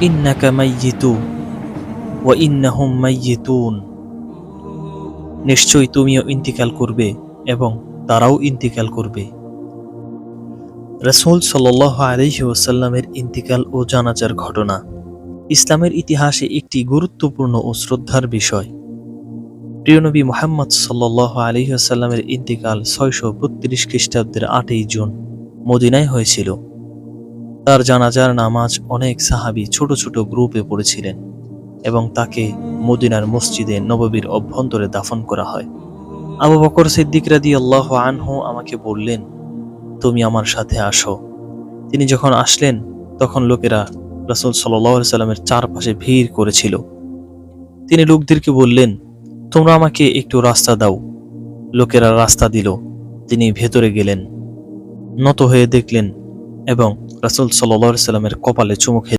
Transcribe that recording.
ইন্নাকা মাইয়িতু ওয়া ইন্নাহুম মাইয়িতুন, নিশ্চয়ই তুমিও ইন্তিকাল করবে এবং তারাও ইন্তিকাল করবে। রাসূল সাল্লাল্লাহু আলাইহি ওয়াসাল্লামের ইন্তিকাল ও জানাজার ঘটনা ইসলামের ইতিহাসে একটি গুরুত্বপূর্ণ ও শ্রদ্ধার বিষয়। প্রিয় নবী মুহাম্মদ সাল্লাল্লাহু আলাইহি ওয়াসাল্লামের ইন্তিকাল 632 খ্রিস্টাব্দের 8ই জুন মদিনায় হয়েছিল। তার জানাজার নামাজ অনেক সাহাবী ছোট ছোট গ্রুপে পড়েছিলেন এবং তাকে মদিনার মসজিদে নববীর অভ্যন্তরে দাফন করা হয়। আবু বকর সিদ্দিক রাদিয়াল্লাহু আনহু আমাকে বললেন, তুমি আমার সাথে আসো। তিনি যখন আসলেন তখন লোকেরা রাসূল সাল্লাল্লাহু আলাইহি সাল্লামের চারপাশে ভিড় করেছিল। তিনি লোকদেরকে বললেন, তোমরা আমাকে একটু রাস্তা দাও। লোকেরা রাস্তা দিল। তিনি ভেতরে গেলেন, নত হয়ে দেখলেন এবং রাসূল সাল্লাল্লাহু আলাইহি সাল্লামের কপালে চুমু খেলেন।